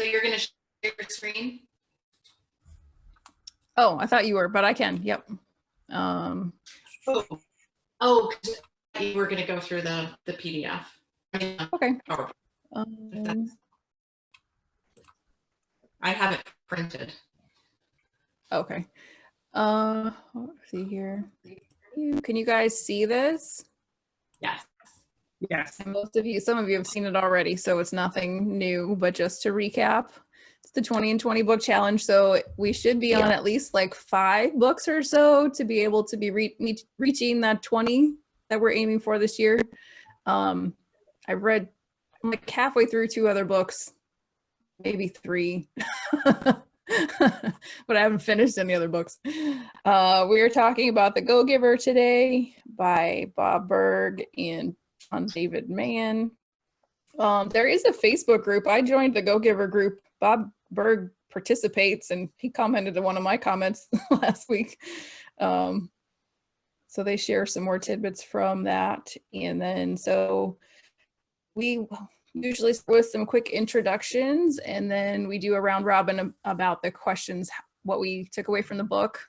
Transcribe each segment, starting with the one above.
you're going to share your screen? Oh, I thought you were, but I can. Yep. Oh, you were going to go through the PDF. Okay. I have it printed. Okay. Let's see here. Can you guys see this? Yes. Yes. And some of you have seen it already, so it's nothing new, but just to recap, it's the 20 and 20 book challenge. So we should be on at least like 5 books or so to be able to be reaching that 20 that we're aiming for this year. I read like halfway through 2 other books, maybe 3. But I haven't finished any other books. We are talking about The Go-Giver today by Bob Berg and John David Mann. There is a Facebook group. I joined the Go-Giver group. Bob Berg participates, and he commented on one of my comments last week. So they share some more tidbits from that. And then so we usually start with some quick introductions, and then we do a round robin about the questions, what we took away from the book.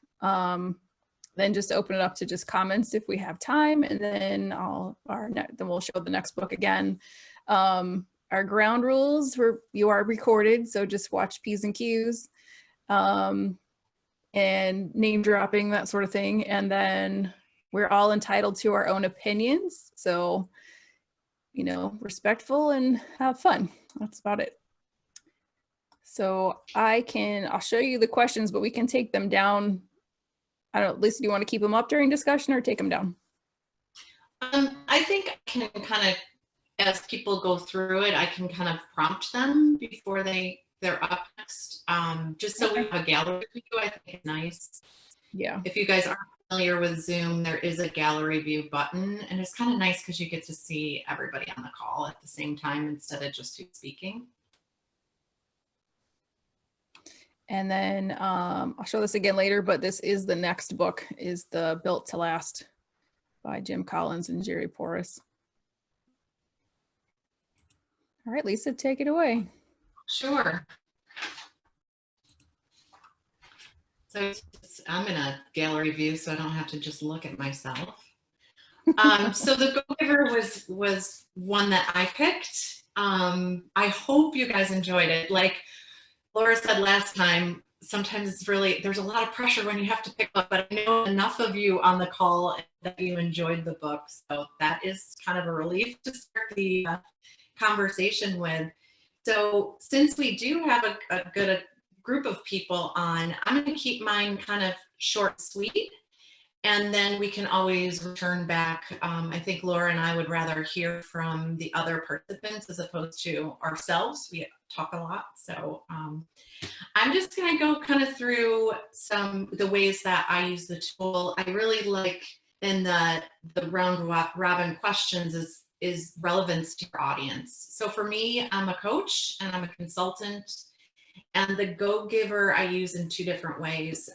Then just open it up to just comments if we have time, and then then we'll show the next book again. Our ground rules: you are recorded, so just watch P's and Q's, and name dropping, that sort of thing. And then we're all entitled to our own opinions, so respectful and have fun. That's about it. So I'll show you the questions, but we can take them down. I don't know, Lisa, do you want to keep them up during discussion or take them down? I think I can kind of, as people go through it, I can kind of prompt them before they're up next. Just so we have a gallery view, I think it's nice. Yeah. If you guys aren't familiar with Zoom, there is a gallery view button, and it's kind of nice because you get to see everybody on the call at the same time instead of just who's speaking. And then I'll show this again later, but this is the next book, is the Built to Last by Jim Collins and Jerry Porras. All right, Lisa, take it away. Sure. So I'm in a gallery view, so I don't have to just look at myself. So The Go-Giver was one that I picked. I hope you guys enjoyed it. Like Laura said last time, sometimes there's a lot of pressure when you have to pick up, but I know enough of you on the call that you enjoyed the book. So that is kind of a relief to start the conversation with. So since we do have a good group of people on, I'm going to keep mine kind of short and sweet, and then we can always return back. I think Laura and I would rather hear from the other participants as opposed to ourselves. We talk a lot. So I'm just going to go kind of through the ways that I use the tool. I really like in the round robin questions is relevance to your audience. So for me, I'm a coach and I'm a consultant, and the Go-Giver I use in 2 different ways.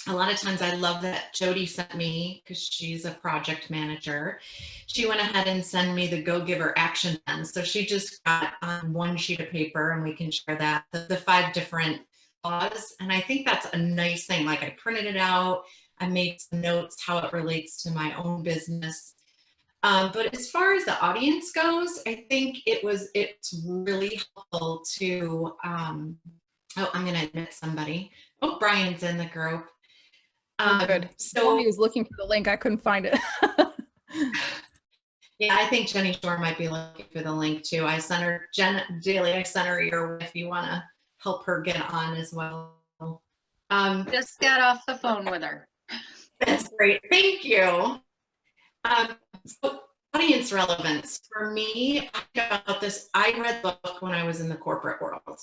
A lot of times I love that Jody sent me, because she's a project manager, she went ahead and sent me the Go-Giver action plan. So she just got on 1 sheet of paper, and we can share that, the 5 different laws. And I think that's a nice thing. Like, I printed it out, I made some notes how it relates to my own business. But as far as the audience goes, I think it's really helpful to, I'm going to admit somebody. Oh, Brian's in the group. Good. So he was looking for the link. I couldn't find it. Yeah, I think Jenny Shore might be looking for the link too. I sent her, Daly, I sent her your, if you want to help her get on as well. Just got off the phone with her. That's great. Thank you. So audience relevance. For me, I read the book when I was in the corporate world.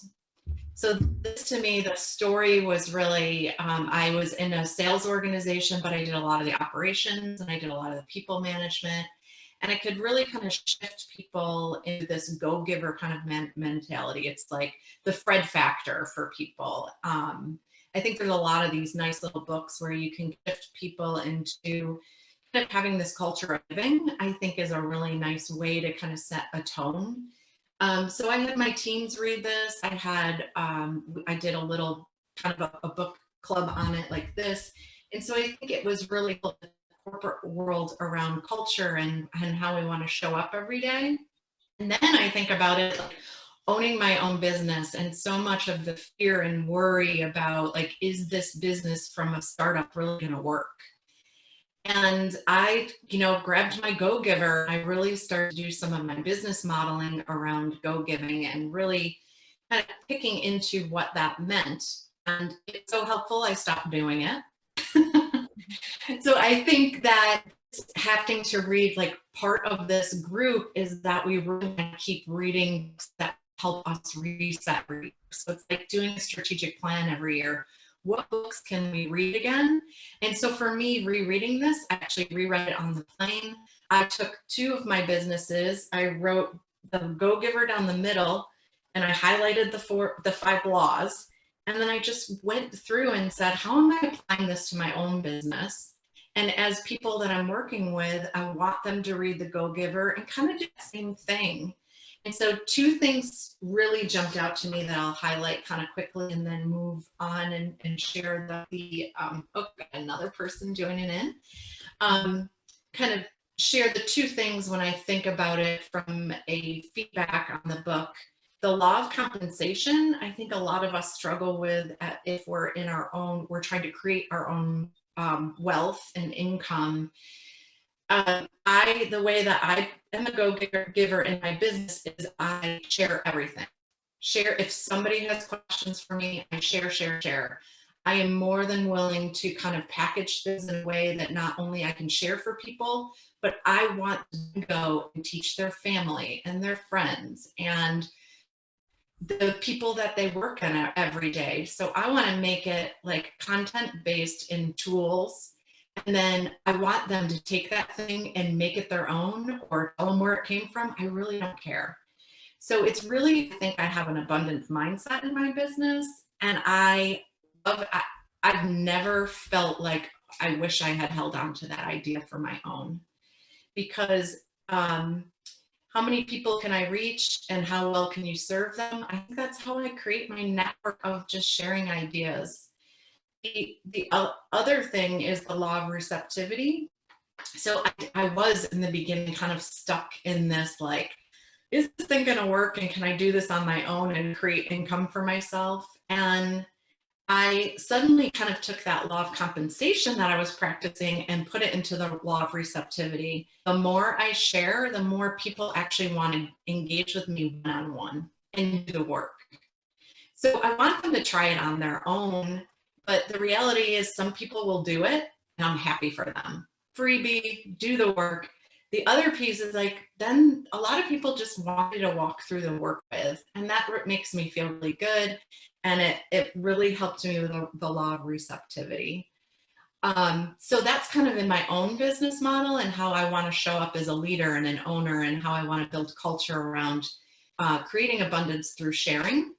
So this, to me, the story was really, I was in a sales organization, but I did a lot of the operations and I did a lot of the people management. And I could really kind of shift people into this go-giver kind of mentality. It's like the Fred factor for people. I think there's a lot of these nice little books where you can shift people into kind of having this culture of living, I think is a really nice way to kind of set a tone. So I had my teams read this. I did a little kind of a book club on it like this. And so I think it was really the corporate world around culture and how we want to show up every day. And then I think about it like owning my own business, and so much of the fear and worry about like, is this business from a startup really going to work? And I, grabbed my Go Giver. I really started to do some of my business modeling around Go Giving and really kind of picking into what that meant. And it's so helpful, I stopped doing it. So I think that having to read, like, part of this group is that we really want to keep reading books that help us reset. So it's like doing a strategic plan every year. What books can we read again? And so for me, rereading this, I actually reread it on the plane. I took 2 of my businesses. I wrote the Go Giver down the middle, and I highlighted the 5 laws. And then I just went through and said, how am I applying this to my own business? And as people that I'm working with, I want them to read the Go Giver and kind of do the same thing. And so 2 things really jumped out to me that I'll highlight kind of quickly and then move on and share another person joining in. Kind of share the 2 things when I think about it from a feedback on the book. The law of compensation, I think a lot of us struggle with if we're trying to create our own wealth and income. The way that I am a Go Giver in my business is I share everything. If somebody has questions for me, I share. I am more than willing to kind of package this in a way that not only I can share for people, but I want to go and teach their family and their friends and the people that they work in every day. So I want to make it like content based in tools. And then I want them to take that thing and make it their own or tell them where it came from. I really don't care. So it's really, I think I have an abundance mindset in my business. And I've never felt like I wish I had held on to that idea for my own. Because how many people can I reach and how well can you serve them? I think that's how I create my network of just sharing ideas. The other thing is the law of receptivity. So I was in the beginning kind of stuck in this, like, is this thing going to work? And can I do this on my own and create income for myself? And I suddenly kind of took that law of compensation that I was practicing and put it into the law of receptivity. The more I share, the more people actually want to engage with me one-on-one and do the work. So I want them to try it on their own, but the reality is some people will do it and I'm happy for them. Freebie, do the work. The other piece is like, then a lot of people just want me to walk through the work with, and that makes me feel really good. And it really helped me with the law of receptivity. So that's kind of in my own business model and how I want to show up as a leader and an owner and how I want to build culture around creating abundance through sharing.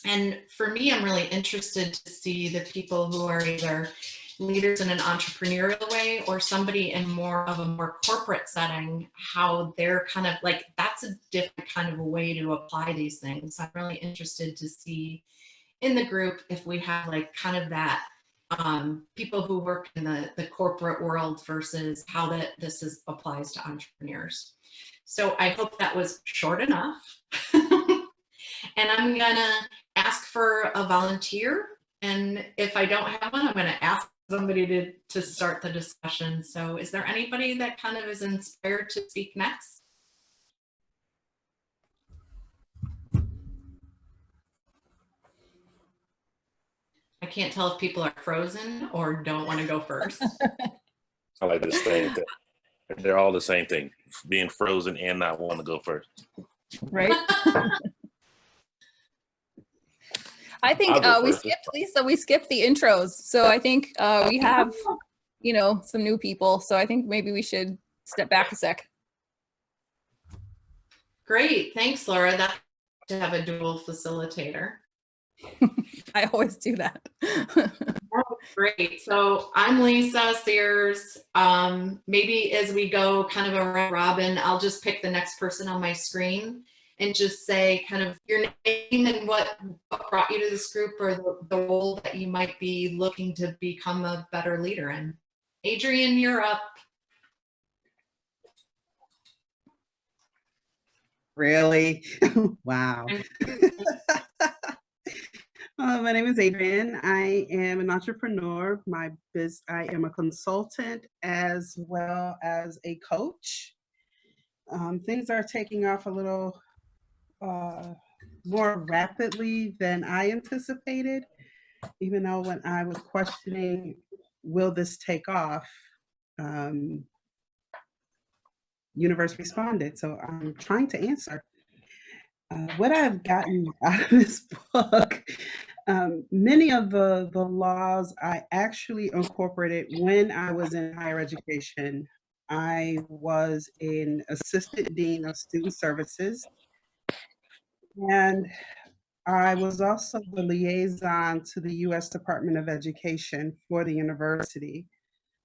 And for me, I'm really interested to see the people who are either leaders in an entrepreneurial way or somebody in more of a more corporate setting, how they're kind of like, that's a different kind of a way to apply these things. So I'm really interested to see in the group if we have like kind of that people who work in the corporate world versus how this applies to entrepreneurs. So I hope that was short enough. And I'm gonna ask for a volunteer. And if I don't have one, I'm gonna ask somebody to start the discussion. So is there anybody that kind of is inspired to speak next? I can't tell if people are frozen or don't want to go first. I like this thing. They're all the same thing, being frozen and not wanting to go first. Right? I think we skipped, Lisa, we skipped the intros. So I think we have, some new people. So I think maybe we should step back a sec. Great. Thanks, Laura. That's to have a dual facilitator. I always do that. Great. So I'm Lisa Sears. Maybe as we go kind of around robin, I'll just pick the next person on my screen. and just say kind of your name and what brought you to this group, or the role that you might be looking to become a better leader in. Adrian, you're up. Really? Wow. My name is Adrian. I am an entrepreneur. I am a consultant as well as a coach. Things are taking off a little more rapidly than I anticipated, even though when I was questioning, will this take off? Universe responded. So I'm trying to answer. What I've gotten out of this book, many of the laws I actually incorporated when I was in higher education. I was an assistant dean of student services, and I was also the liaison to the U.S. Department of Education for the university.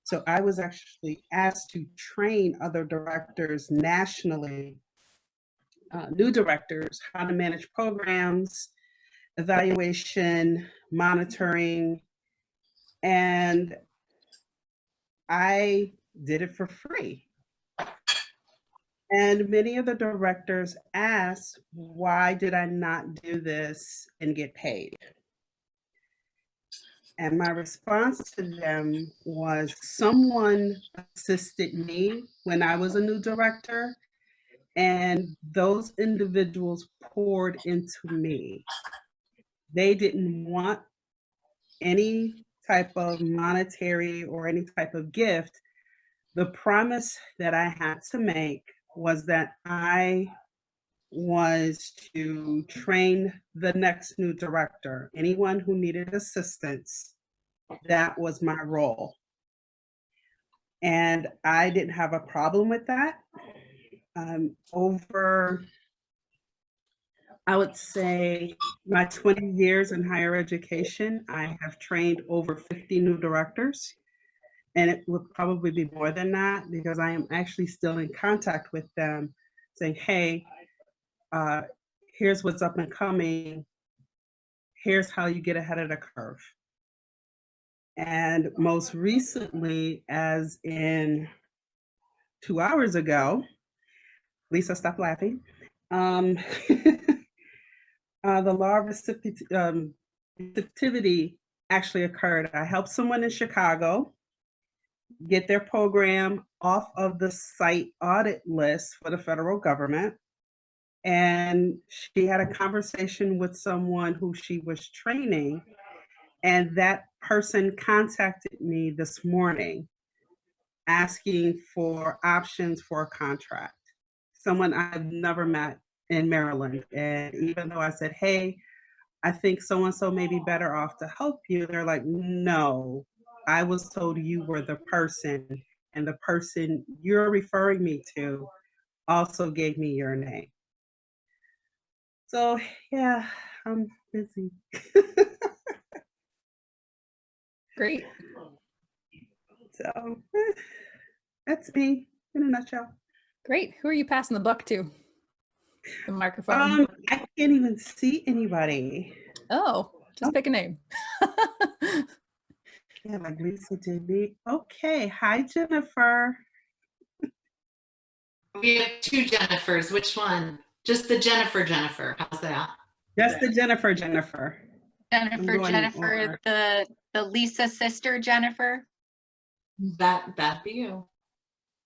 So I was actually asked to train other directors nationally, new directors, how to manage programs, evaluation, monitoring, and I did it for free. And many of the directors asked, why did I not do this and get paid? And my response to them was, someone assisted me when I was a new director, and those individuals poured into me. They didn't want any type of monetary or any type of gift. The promise that I had to make was that I was to train the next new director. Anyone who needed assistance, that was my role. And I didn't have a problem with that. Over, I would say, my 20 years in higher education, I have trained over 50 new directors. And it would probably be more than that, because I am actually still in contact with them saying, hey, here's what's up and coming. Here's how you get ahead of the curve. And most recently, as in 2 hours ago, Lisa, stop laughing. The law of receptivity actually occurred. I helped someone in Chicago get their program off of the site audit list for the federal government. And she had a conversation with someone who she was training, and that person contacted me this morning asking for options for a contract. Someone I've never met in Maryland. And even though I said, hey, I think so-and-so may be better off to help you, they're like, no, I was told you were the person, and the person you're referring me to also gave me your name. So yeah, I'm busy. Great. So that's me in a nutshell. Great. Who are you passing the buck to? The microphone. I can't even see anybody. Oh, just pick a name. Yeah, like Lisa did me. Okay, hi Jennifer. We have two Jennifers. Which one? Just the Jennifer. How's that? Just the Jennifer. Jennifer, Jennifer, the Lisa sister, Jennifer. That'd be you.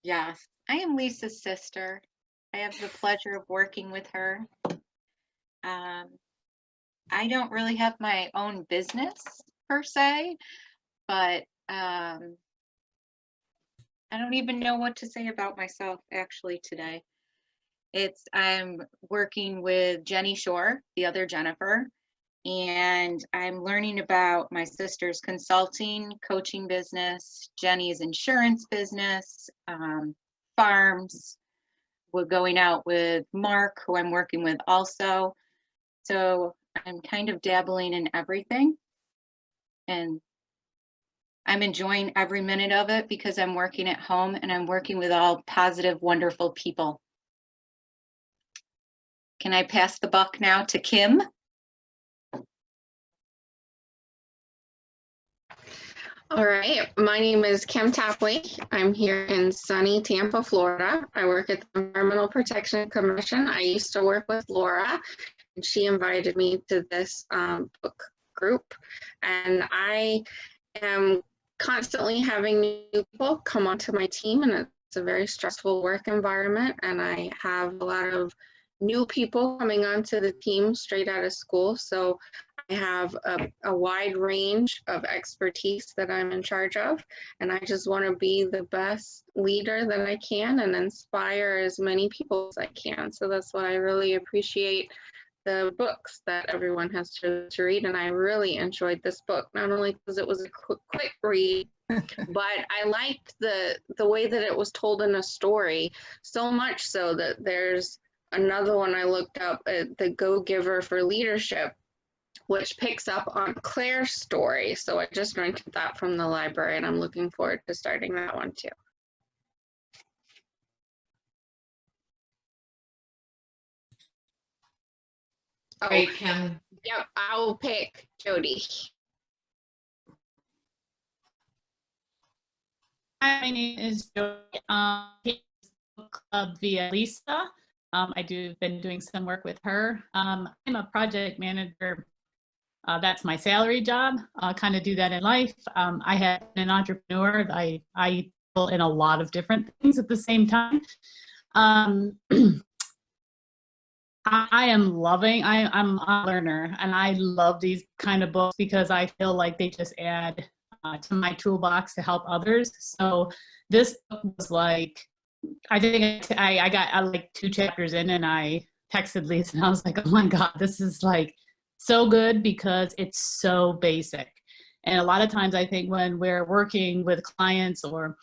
Yes, I am Lisa's sister. I have the pleasure of working with her. I don't really have my own business per se, but I don't even know what to say about myself actually today. I'm working with Jenny Shore, the other Jennifer, and I'm learning about my sister's consulting, coaching business, Jenny's insurance business, farms. We're going out with Mark, who I'm working with also. So I'm kind of dabbling in everything, and I'm enjoying every minute of it because I'm working at home and I'm working with all positive, wonderful people. Can I pass the buck now to Kim? All right, my name is Kim Tapley. I'm here in sunny Tampa, Florida. I work at the Environmental Protection Commission. I used to work with Laura, and she invited me to this book group. And I am constantly having new people come onto my team, and it's a very stressful work environment. And I have a lot of new people coming onto the team straight out of school. So I have a wide range of expertise that I'm in charge of, and I just want to be the best leader that I can and inspire as many people as I can. So that's why I really appreciate the books that everyone has to read, and I really enjoyed this book, not only because it was a quick read, but I liked the way that it was told in a story, so much so that there's another one I looked up, The Go-Giver for Leadership, which picks up on Claire's story. So I just rented that from the library, and I'm looking forward to starting that one too. Great, Kim. Yep, I will pick Jody. Hi, my name is Jody. Book Club via Lisa. Been doing some work with her. I'm a project manager. That's my salary job. Kind of do that in life. I have been an entrepreneur. I deal in a lot of different things at the same time. I'm a learner, and I love these kind of books because I feel like they just add to my toolbox to help others. So this book was like, I think I got like 2 chapters in, and I texted Lisa, and I was like, oh my God, this is like so good because it's so basic. And a lot of times I think when we're working with clients, or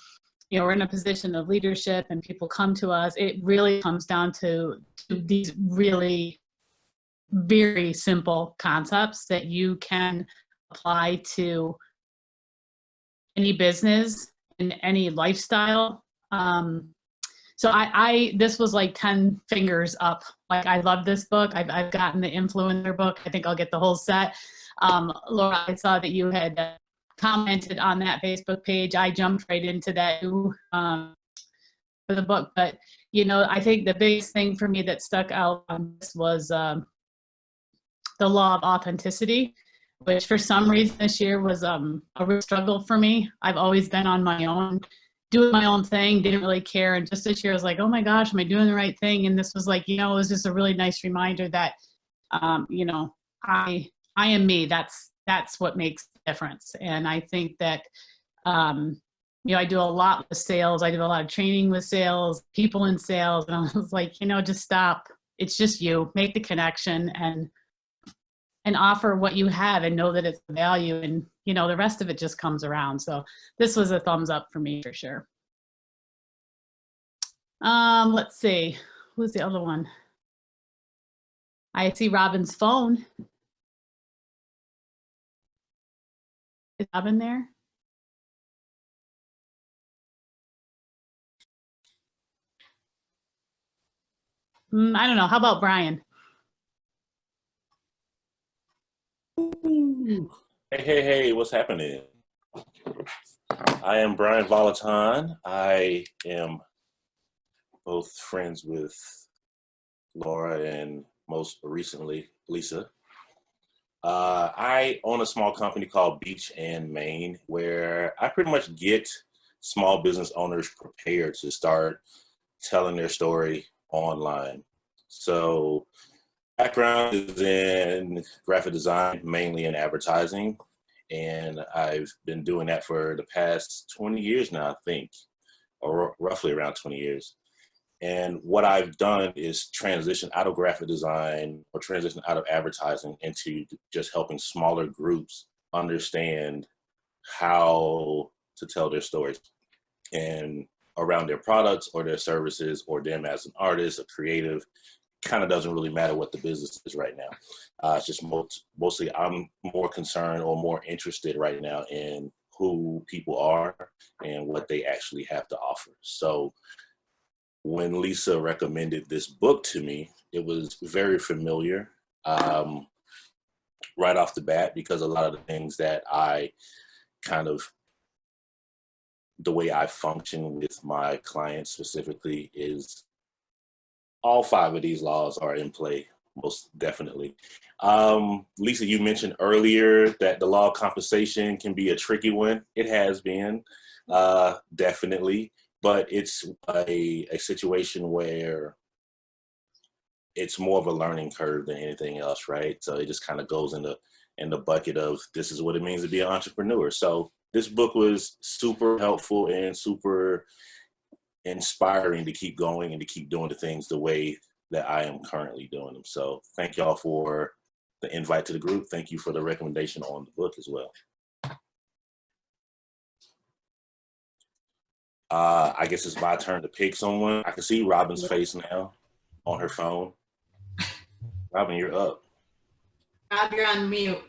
we're in a position of leadership and people come to us, it really comes down to these really very simple concepts that you can apply to any business and any lifestyle. So this was like 10 fingers up. Like, I love this book. I've gotten the influencer book. I think I'll get the whole set. Laura, I saw that you had commented on that Facebook page. I jumped right into that for the book. But, I think the biggest thing for me that stuck out on this was the law of authenticity, which for some reason this year was a real struggle for me. I've always been on my own, doing my own thing, didn't really care. And just this year I was like, oh my gosh, am I doing the right thing? And this was like, it was just a really nice reminder that, I am me. That's what makes the difference. And I think that, I do a lot with sales. I do a lot of training with sales, people in sales. And I was like, just stop. It's just you. Make the connection and offer what you have and know that it's the value, and the rest of it just comes around. So this was a thumbs up for me for sure. Let's see, who's the other one? I see Robin's phone. Is Robin there? I don't know. How about Brian? Hey, what's happening? I am Brian Volaton. I am both friends with Laura and most recently Lisa. I own a small company called Beach and Main, where I pretty much get small business owners prepared to start telling their story online. So background is in graphic design, mainly in advertising. And I've been doing that for the past 20 years now, I think, or roughly around 20 years. And what I've done is transition out of graphic design or transition out of advertising into just helping smaller groups understand how to tell their stories and around their products or their services, or them as an artist, a creative. Kind of doesn't really matter what the business is right now. It's just mostly I'm more concerned or more interested right now in who people are and what they actually have to offer. So when Lisa recommended this book to me, it was very familiar right off the bat, because a lot of the things that I kind of, the way I function with my clients specifically is all 5 of these laws are in play, most definitely. Lisa, you mentioned earlier that the law of compensation can be a tricky one. It has been, definitely, but it's a situation where it's more of a learning curve than anything else, right? So it just kind of goes in the bucket of, this is what it means to be an entrepreneur. So this book was super helpful and super inspiring to keep going and to keep doing the things the way that I am currently doing them. So thank y'all for the invite to the group. Thank you for the recommendation on the book as well. I guess it's my turn to pick someone. I can see Robin's face now on her phone. Robin, you're up. Rob, you're on mute.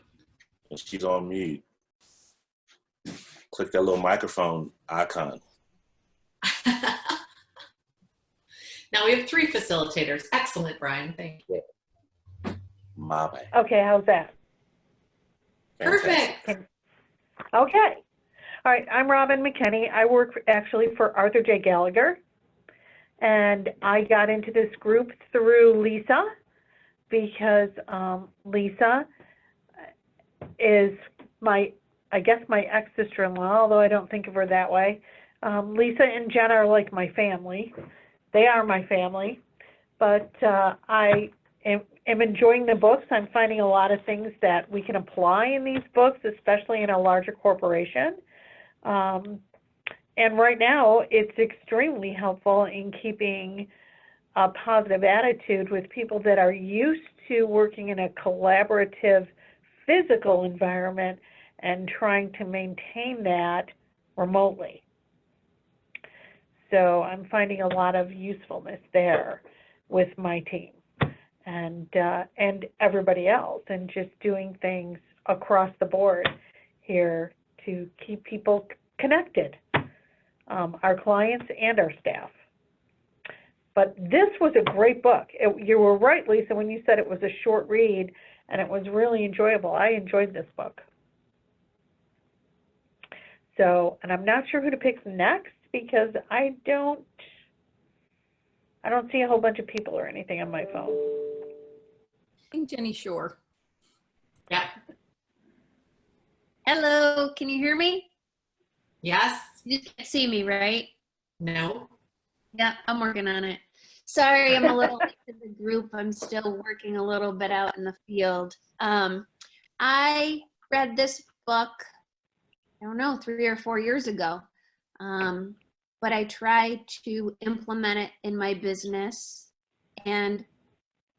And she's on mute. Click that little microphone icon. Now we have 3 facilitators. Excellent, Brian. Thank you. My bad. Okay, how's that? Fantastic. Perfect. Okay. All right, I'm Robin McKenney. I work actually for Arthur J. Gallagher, and I got into this group through Lisa, because Lisa is my ex-sister-in-law, although I don't think of her that way. Lisa and Jen are like my family. They are my family, but I am enjoying the books. I'm finding a lot of things that we can apply in these books, especially in a larger corporation. And right now, it's extremely helpful in keeping a positive attitude with people that are used to working in a collaborative physical environment and trying to maintain that remotely. So I'm finding a lot of usefulness there with my team and everybody else, and just doing things across the board here to keep people connected, our clients and our staff. But this was a great book. You were right, Lisa, when you said it was a short read, and it was really enjoyable. I enjoyed this book. So, and I'm not sure who to pick next, because I don't see a whole bunch of people or anything on my phone. I think Jenny Shore. Yep. Hello, can you hear me? Yes. You just can't see me, right? No. Yeah, I'm working on it. Sorry, I'm a little late to the group. I'm still working a little bit out in the field. I read this book, I don't know, 3 or 4 years ago. But I try to implement it in my business. And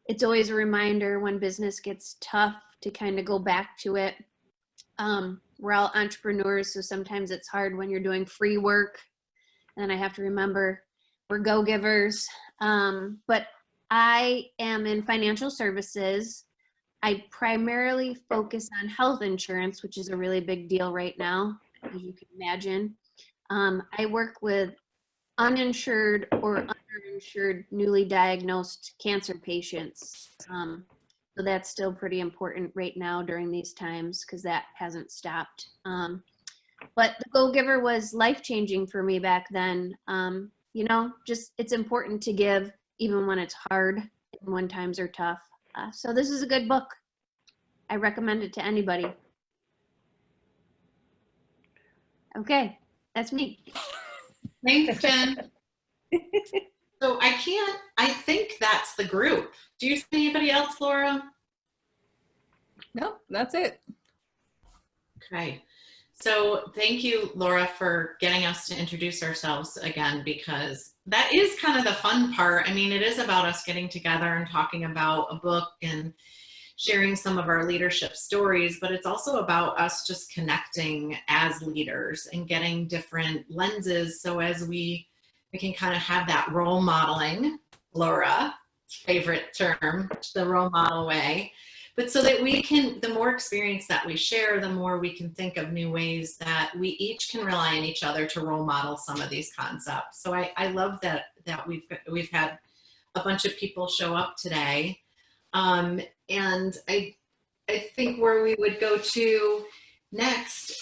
it's always a reminder when business gets tough to kind of go back to it. We're all entrepreneurs, so sometimes it's hard when you're doing free work. And I have to remember we're go-givers. But I am in financial services. I primarily focus on health insurance, which is a really big deal right now, as you can imagine. I work with uninsured or underinsured newly diagnosed cancer patients. So that's still pretty important right now during these times, because that hasn't stopped. But the Go-Giver was life-changing for me back then. You know, just it's important to give even when it's hard and when times are tough. So this is a good book. I recommend it to anybody. Okay, that's me. Thanks, Jen. So I think that's the group. Do you see anybody else, Laura? Nope, that's it. Okay. So thank you, Laura, for getting us to introduce ourselves again, because that is kind of the fun part. I mean, it is about us getting together and talking about a book and sharing some of our leadership stories, but it's also about us just connecting as leaders and getting different lenses, so as we can kind of have that role modeling, Laura, favorite term, the role model way, But so that we can, the more experience that we share, the more we can think of new ways that we each can rely on each other to role model some of these concepts. So I love that we've had a bunch of people show up today. And I think where we would go to next,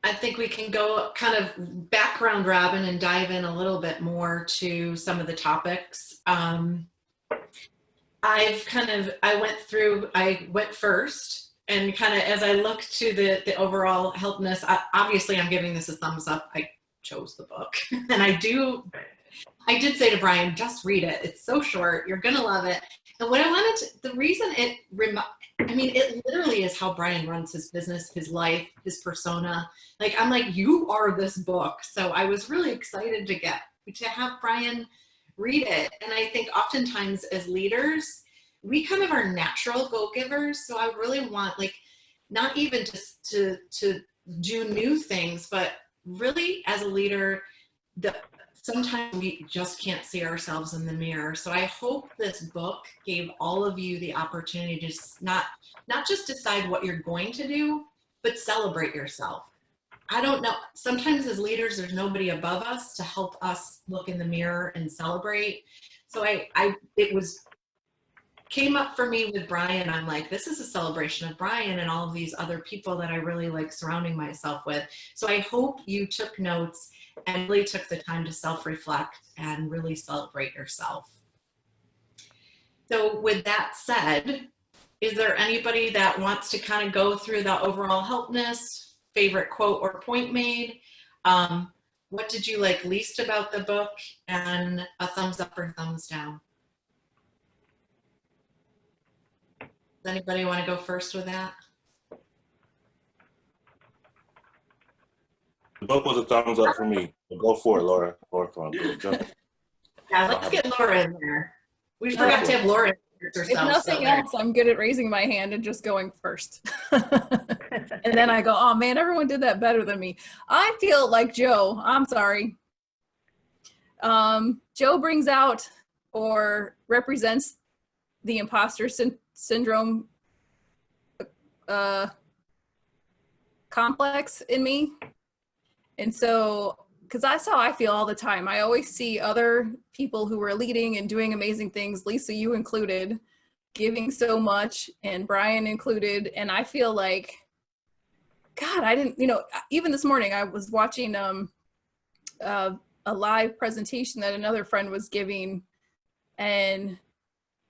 I think we can go kind of background, Robin, and dive in a little bit more to some of the topics. I went first, and kind of as I look to the overall helpness, obviously I'm giving this a thumbs up. I chose the book, and I did say to Brian, just read it. It's so short. You're going to love it. And what I wanted to, the reason it literally is how Brian runs his business, his life, his persona. Like, I'm like, you are this book. So I was really excited to have Brian read it. And I think oftentimes as leaders, we kind of are natural go-givers. So I really want, like, not even just to do new things, but really as a leader, sometimes we just can't see ourselves in the mirror. So I hope this book gave all of you the opportunity to not just decide what you're going to do, but celebrate yourself. I don't know, sometimes as leaders, there's nobody above us to help us look in the mirror and celebrate. So it came up for me with Brian. I'm like, this is a celebration of Brian and all of these other people that I really like surrounding myself with. So I hope you took notes and really took the time to self-reflect and really celebrate yourself. So with that said, is there anybody that wants to kind of go through the overall helpness, favorite quote or point made? What did you like least about the book, and a thumbs up or thumbs down? Does anybody want to go first with that? The book was a thumbs up for me. Go for it, Laura. Laura, come on, jump. Yeah, let's get Laura in there. We forgot to have Laura introduce If herself. nothing else, I'm good at raising my hand and just going first. And then I go, oh man, everyone did that better than me. I feel like Joe, I'm sorry. Joe brings out or represents the imposter syndrome complex in me. And so, because that's how I feel all the time. I always see other people who are leading and doing amazing things, Lisa, you included, giving so much, and Brian included. And I feel like, God, I didn't, even this morning I was watching a live presentation that another friend was giving, and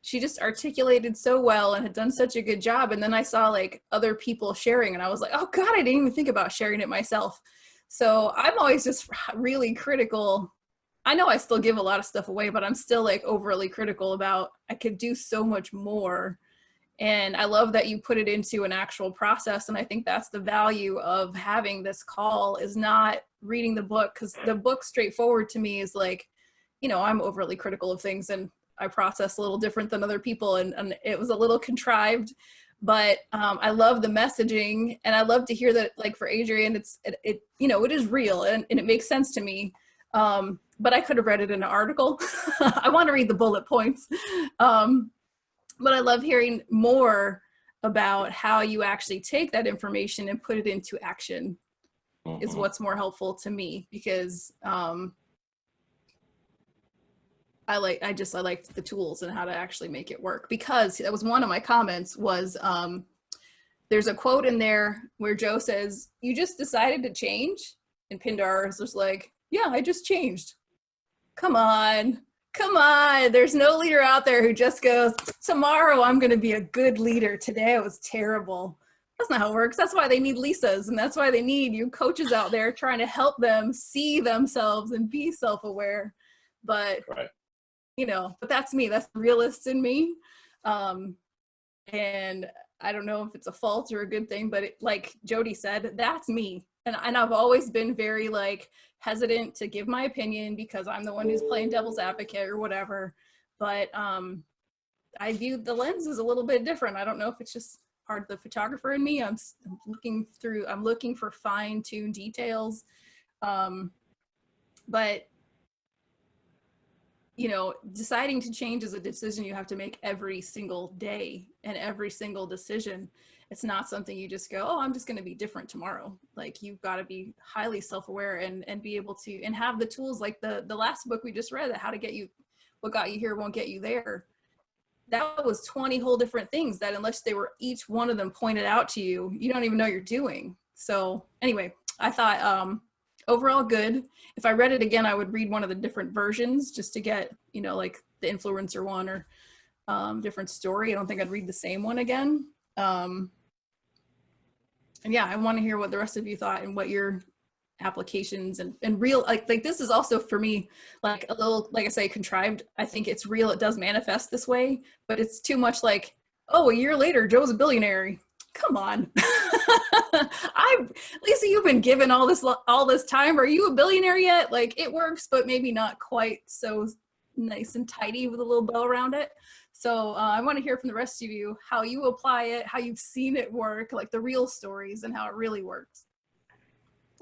she just articulated so well and had done such a good job. And then I saw like other people sharing, and I was like, oh God, I didn't even think about sharing it myself. So I'm always just really critical. I know I still give a lot of stuff away, but I'm still like overly critical about I could do so much more. And I love that you put it into an actual process. And I think that's the value of having this call, is not reading the book, because the book straightforward to me is like, I'm overly critical of things and I process a little different than other people. And it was a little contrived, but I love the messaging, and I love to hear that, like for Adrian, it is real and it makes sense to me. But I could have read it in an article. I want to read the bullet points. But I love hearing more about how you actually take that information and put it into action is what's more helpful to me, because I liked the tools and how to actually make it work. Because that was one of my comments was, there's a quote in there where Joe says, you just decided to change? And Pindar is just like, yeah, I just changed. Come on. There's no leader out there who just goes, tomorrow I'm going to be a good leader. Today I was terrible. That's not how it works. That's why they need Lisas, and that's why they need you coaches out there trying to help them see themselves and be self-aware. But, right. But that's me. That's the realist in me. And I don't know if it's a fault or a good thing, but like Jody said, that's me. And I've always been very like hesitant to give my opinion because I'm the one who's playing devil's advocate or whatever. But I view the lens as a little bit different. I don't know if it's just part of the photographer in me. I'm looking for fine-tuned details. But you know, deciding to change is a decision you have to make every single day and every single decision. It's not something you just go, oh, I'm just going to be different tomorrow. Like, you've got to be highly self-aware and be able to, and have the tools like the last book we just read, that how to get you, what got you here won't get you there. That was 20 whole different things that, unless they were each one of them pointed out to you, you don't even know you're doing. So anyway, I thought overall good. If I read it again, I would read one of the different versions just to get, you know, like the influencer one or different story. I don't think I'd read the same one again. And yeah, I want to hear what the rest of you thought and what your applications and real, like this is also for me, like a little, like I say, contrived. I think it's real. It does manifest this way, but it's too much like, oh, a year later, Joe's a billionaire. Come on. Lisa, you've been given all this time. Are you a billionaire yet? Like, it works, but maybe not quite so nice and tidy with a little bow around it. So I want to hear from the rest of you how you apply it, how you've seen it work, like the real stories and how it really works.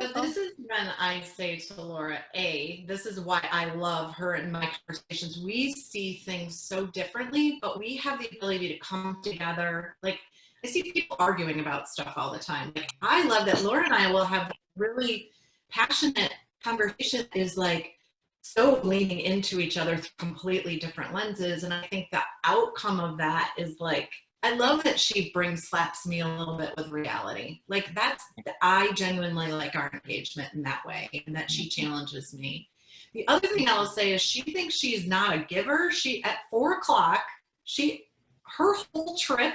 So this is when I say to Laura, this is why I love her in my conversations. We see things so differently, but we have the ability to come together. Like, I see people arguing about stuff all the time. Like, I love that Laura and I will have really passionate conversation, is like so leaning into each other through completely different lenses. And I think the outcome of that is like, I love that she slaps me a little bit with reality. Like, I genuinely like our engagement in that way, and that she challenges me. The other thing I'll say is she thinks she's not a giver. At 4:00, her whole trip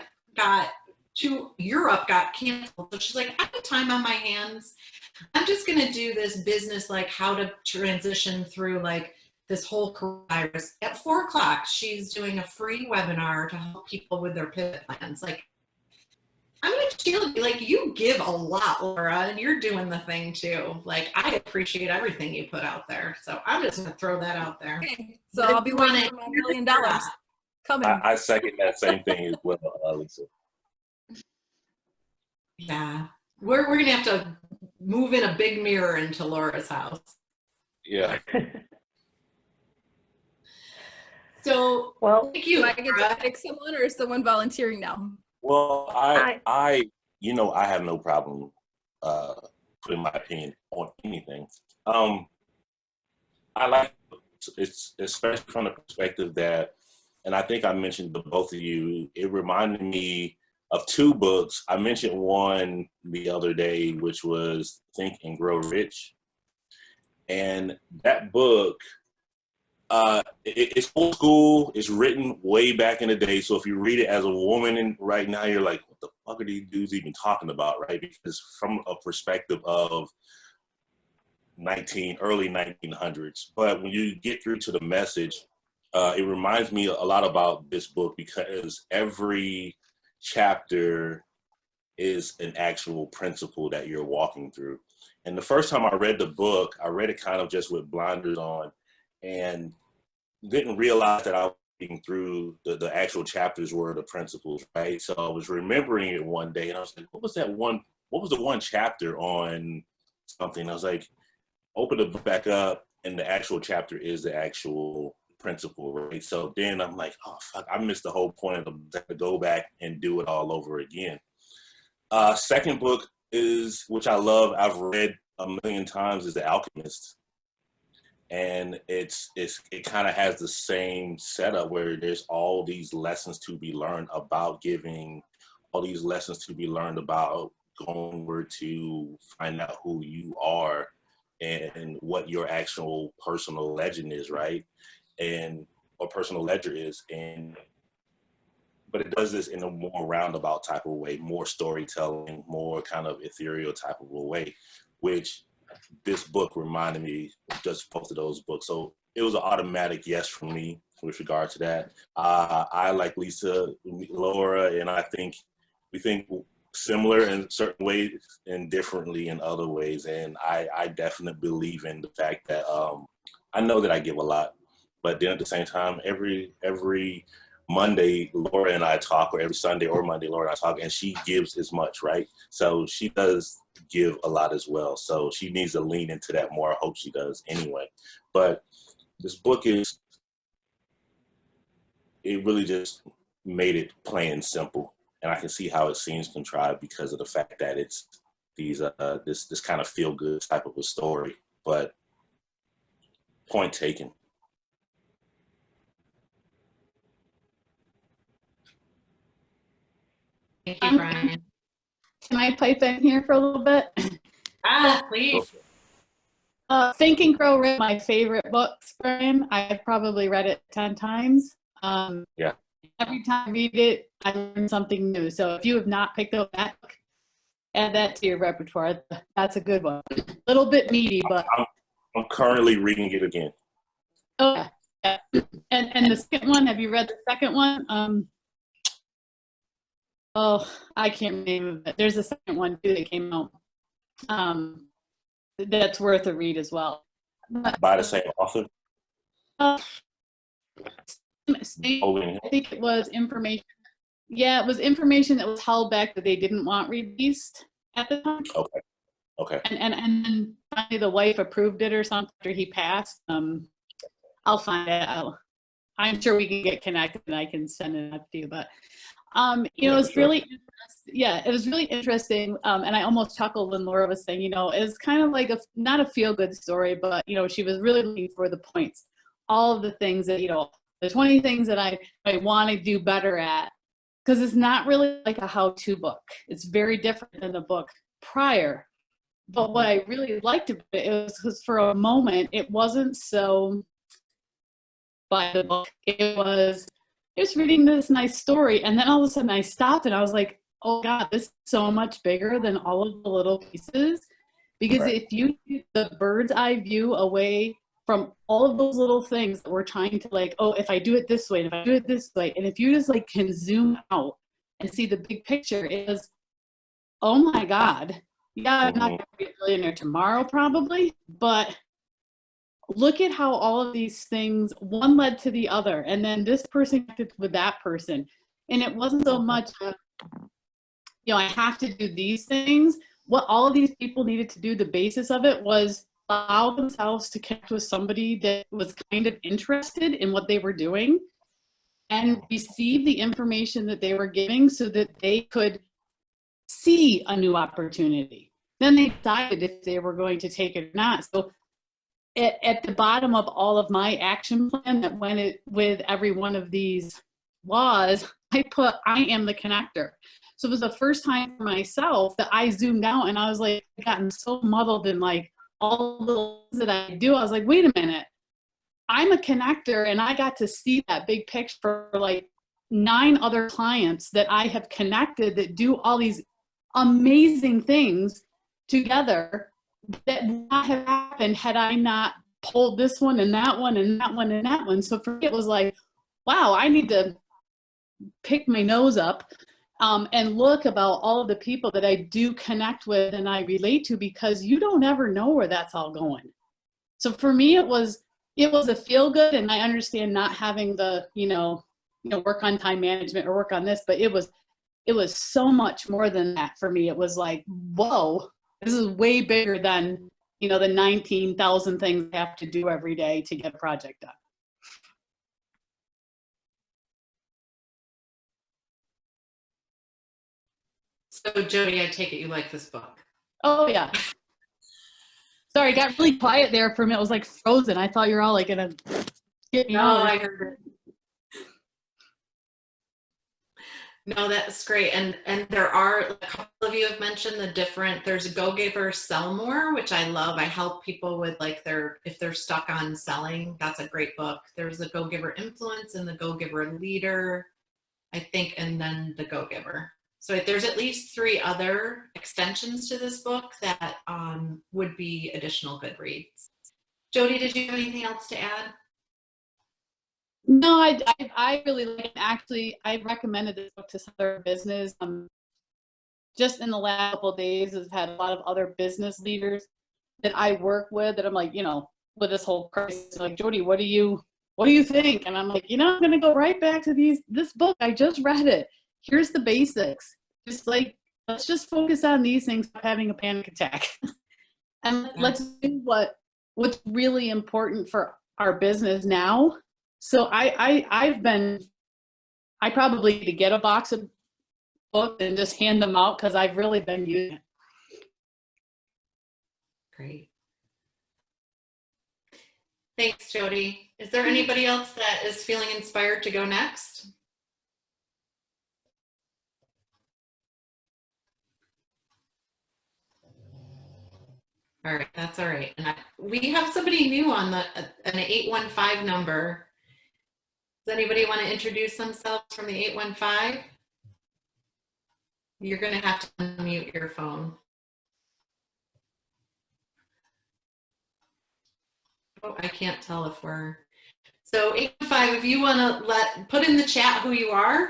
to Europe got canceled. So she's like, I have time on my hands. I'm just going to do this business, like how to transition through like this whole coronavirus. At 4:00, she's doing a free webinar to help people with their pivot plans. Like, I'm going to chill and be like, you give a lot, Laura, and you're doing the thing too. Like, I appreciate everything you put out there. So I'm just going to throw that out there. Okay. So I'll be waiting for my $1 million coming. I second that same thing as well, Lisa. Yeah. We're going to have to move in a big mirror into Laura's house. Yeah. So, Well, thank you. Do I get to pick someone, or is someone volunteering now? Well, I you know, I have no problem putting my opinion on anything. I like it's especially from the perspective that, and I think I mentioned to both of you, it reminded me of two books. I mentioned one the other day, which was Think and Grow Rich. And that book, it's old school. It's written way back in the day. So if you read it as a woman right now, you're like, what the fuck are these dudes even talking about, right? Because from a perspective of early 1900s. But when you get through to the message, it reminds me a lot about this book, because every chapter is an actual principle that you're walking through. And the first time I read the book, I read it kind of just with blinders on, and didn't realize that I was reading through the actual chapters were the principles, right? So I was remembering it one day, and I was like, what was the one chapter on something? I was like, open the book back up, and the actual chapter is the actual principle, right? So then I'm like, oh fuck, I missed the whole point of to go back and do it all over again. Second book is, which I love, I've read a million times, is The Alchemist. And it kind of has the same setup where there's all these lessons to be learned about giving, all these lessons to be learned about going where to find out who you are and what your actual personal legend is, right? Or personal ledger is. But it does this in a more roundabout type of way, more storytelling, more kind of ethereal type of a way, which this book reminded me of just both of those books. So it was an automatic yes from me with regard to that. I, like Lisa, Laura, and I think we think similar in certain ways and differently in other ways. And I definitely believe in the fact that I know that I give a lot, but then at the same time, every Monday, Laura and I talk, or every Sunday or Monday, Laura and I talk, and she gives as much, right? So she does give a lot as well. So she needs to lean into that more. I hope she does anyway. But this book is it really just made it plain and simple. And I can see how it seems contrived because of the fact that it's these this kind of feel good type of a story. But point taken. Thank you, Brian. Can I pipe in here for a little bit? Please. Think and Grow Rich, my favorite books, Brian. I've probably read it 10 times. Yeah. Every time I read it, I learn something new. So if you have not picked up that book, add that to your repertoire. That's a good one. A little bit meaty, but I'm currently reading it again. oh yeah. And the second one, have you read the second one? Oh, I can't remember it. There's a second one too that came out. That's worth a read as well. By the same author? I think it was information. Yeah, it was information that was held back that they didn't want released at the time. Okay. And then finally the wife approved it or something after he passed. I'll find it. I'm sure we can get connected and I can send it up to you. But you know, it's really it was really interesting. And I almost chuckled when Laura was saying, you know, it was kind of like not a feel-good story, but you know, she was really looking for the points, all of the things that, you know, the 20 things that I want to do better at, because it's not really like a how-to book. It's very different than the book prior. But what I really liked about it was because for a moment, it wasn't so by the book. It was just reading this nice story. And then all of a sudden I stopped and I was like, oh God, this is so much bigger than all of the little pieces. Because if you get the bird's eye view away from all of those little things that we're trying to like, oh, if I do it this way, and if I do it this way, and if you just like can zoom out and see the big picture, it is, oh my God, yeah, I'm not going to be a billionaire tomorrow probably, but look at how all of these things, one led to the other, and then this person connected with that person. And it wasn't so much, you know, I have to do these things. What all of these people needed to do, the basis of it was allow themselves to connect with somebody that was kind of interested in what they were doing and receive the information that they were giving so that they could see a new opportunity. Then they decided if they were going to take it or not. So at the bottom of all of my action plan that went with every one of these laws, I put, I am the connector. So it was the first time for myself that I zoomed out and I was like, gotten so muddled in like all the little things that I do. I was like, wait a minute, I'm a connector, and I got to see that big picture for like 9 other clients that I have connected that do all these amazing things together that would not have happened had I not pulled this one and that one and that one and that one. So for me, it was like, wow, I need to pick my nose up and look about all of the people that I do connect with and I relate to, because you don't ever know where that's all going. So for me, it was a feel good, and I understand not having the, you know, work on time management or work on this, but it was so much more than that for me. It was like, whoa, this is way bigger than, you know, the 19,000 things I have to do every day to get a project done. So Jody, I take it you like this book. Oh yeah. Sorry, it got really quiet there for a minute. It was like frozen. I thought you were all like gonna get me out. I heard it. No, that's great. And there are a couple of you have mentioned the different, there's a Go Giver Sell More, which I love. I help people with like if they're stuck on selling, that's a great book. There's the Go Giver Influence and the Go Giver Leader, I think, and then the Go Giver. So there's at least 3 other extensions to this book that would be additional good reads. Jody, did you have anything else to add? No, I really like it. Actually, I recommended this book to some other business. Just in the last couple of days, I've had a lot of other business leaders that I work with that I'm like, you know, with this whole crisis, like, Jody, what do you think? And I'm like, you know, I'm going to go right back to this book. I just read it. Here's the basics. Just like, let's just focus on these things, having a panic attack. And let's do what's really important for our business now. So I've been I probably need to get a box of books and just hand them out because I've really been using it. Great. Thanks, Jody. Is there anybody else that is feeling inspired to go next? All right, that's all right. And we have somebody new on an 815 number. Does anybody want to introduce themselves from the 815? You're going to have to unmute your phone. Oh, I can't tell if we're... So 815, if you want to put in the chat who you are.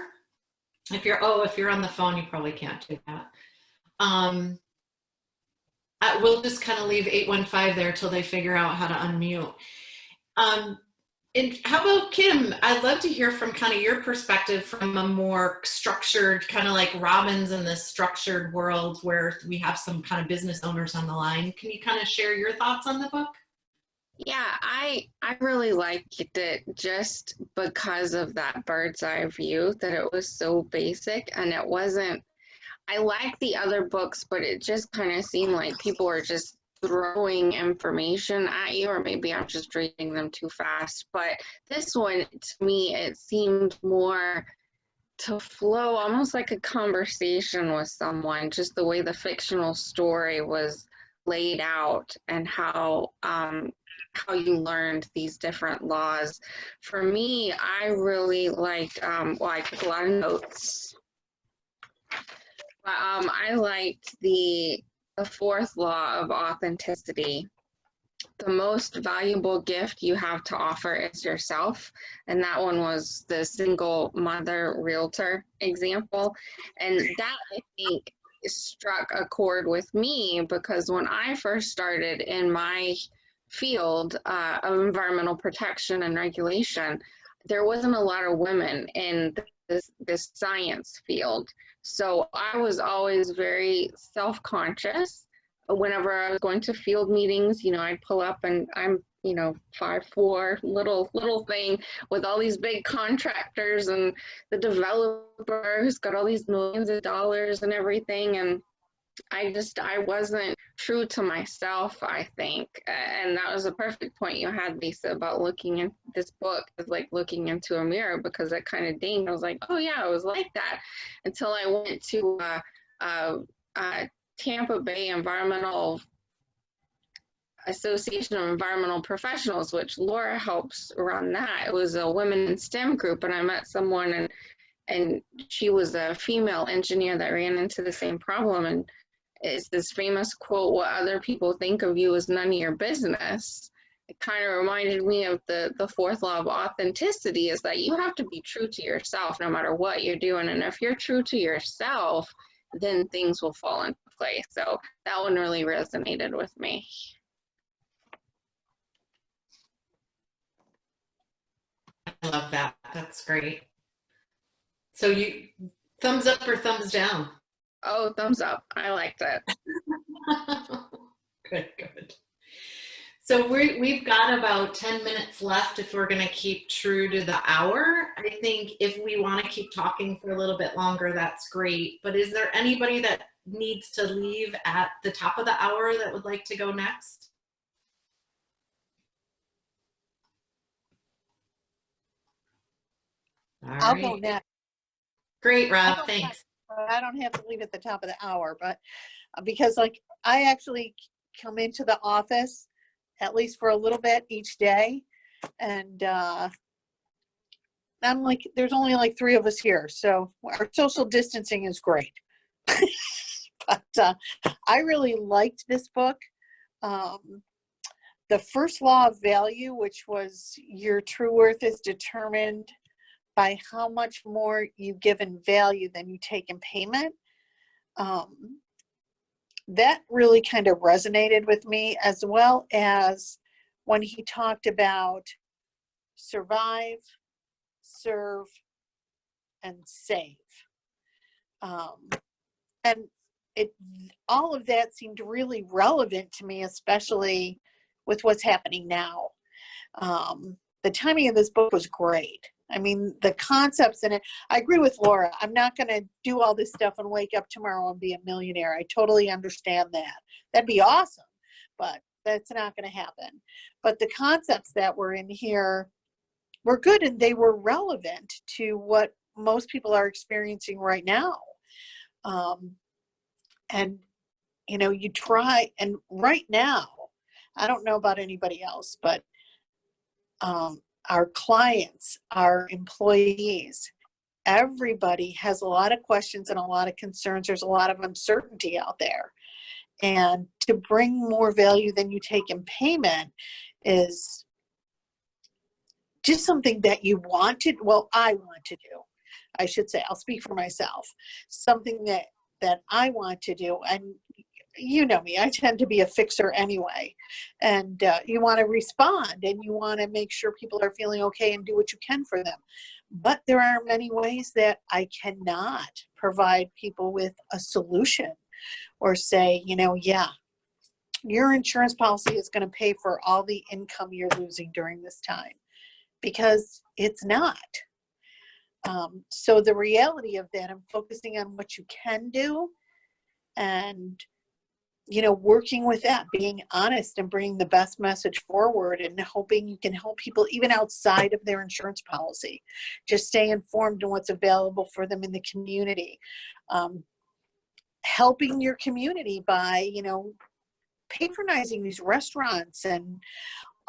If you're on the phone, you probably can't do that. We'll just kind of leave 815 there till they figure out how to unmute. And how about Kim? I'd love to hear from kind of your perspective from a more structured, kind of like Robin's in this structured world where we have some kind of business owners on the line. Can you kind of share your thoughts on the book? Yeah, I really liked it just because of that bird's eye view, that it was so basic, and it wasn't, I like the other books, but it just kind of seemed like people were just throwing information at you, or maybe I'm just reading them too fast. But this one, to me, it seemed more to flow, almost like a conversation with someone, just the way the fictional story was laid out and how you learned these different laws. For me, I really liked, well, I took a lot of notes, but I liked the fourth law of authenticity. The most valuable gift you have to offer is yourself. And that one was the single mother realtor example. And that, I think, struck a chord with me, because when I first started in my field of environmental protection and regulation, there wasn't a lot of women in this science field. So I was always very self-conscious. Whenever I was going to field meetings, you know, I'd pull up and I'm, you know, 5'4", little thing with all these big contractors and the developer who's got all these millions of dollars and everything. And I wasn't true to myself, I think. And that was a perfect point you had, Lisa, about looking in this book is like looking into a mirror, because it kind of dinged. I was like, oh yeah, I was like that, until I went to Tampa Bay Environmental Association of Environmental Professionals, which Laura helps run that. It was a women in STEM group, and I met someone, and she was a female engineer that ran into the same problem. And it's this famous quote, "What other people think of you is none of your business." It kind of reminded me of the fourth law of authenticity, is that you have to be true to yourself no matter what you're doing. And if you're true to yourself, then things will fall into place. So that one really resonated with me. I love that. That's great. So you, thumbs up or thumbs down? Oh, thumbs up. I liked it. Good. So we've got about 10 minutes left if we're going to keep true to the hour. I think if we want to keep talking for a little bit longer, that's great. But is there anybody that needs to leave at the top of the hour that would like to go next? I'll go next. Great, Rob. Thanks. I don't have to leave at the top of the hour, but because like I actually come into the office at least for a little bit each day, and I'm like, there's only like 3 of us here, so our social distancing is great. But I really liked this book. The first law of value, which was your true worth is determined by how much more you give in value than you take in payment. That really kind of resonated with me, as well as when he talked about survive, serve, and save. And all of that seemed really relevant to me, especially with what's happening now. The timing of this book was great. I mean, the concepts in it, I agree with Laura. I'm not going to do all this stuff and wake up tomorrow and be a millionaire. I totally understand that. That'd be awesome, but that's not going to happen. But the concepts that were in here were good, and they were relevant to what most people are experiencing right now. And, you know, you try, and right now, I don't know about anybody else, but our clients, our employees, everybody has a lot of questions and a lot of concerns. There's a lot of uncertainty out there. And to bring more value than you take in payment is just something that you want to, well, I want to do. I should say, I'll speak for myself. Something that I want to do. And you know me, I tend to be a fixer anyway. And you want to respond, and you want to make sure people are feeling okay and do what you can for them. But there are many ways that I cannot provide people with a solution or say, you know, yeah, your insurance policy is going to pay for all the income you're losing during this time, because it's not. So the reality of that, I'm focusing on what you can do, and, you know, working with that, being honest and bringing the best message forward, and hoping you can help people even outside of their insurance policy. Just stay informed on what's available for them in the community. Helping your community by, you know, patronizing these restaurants and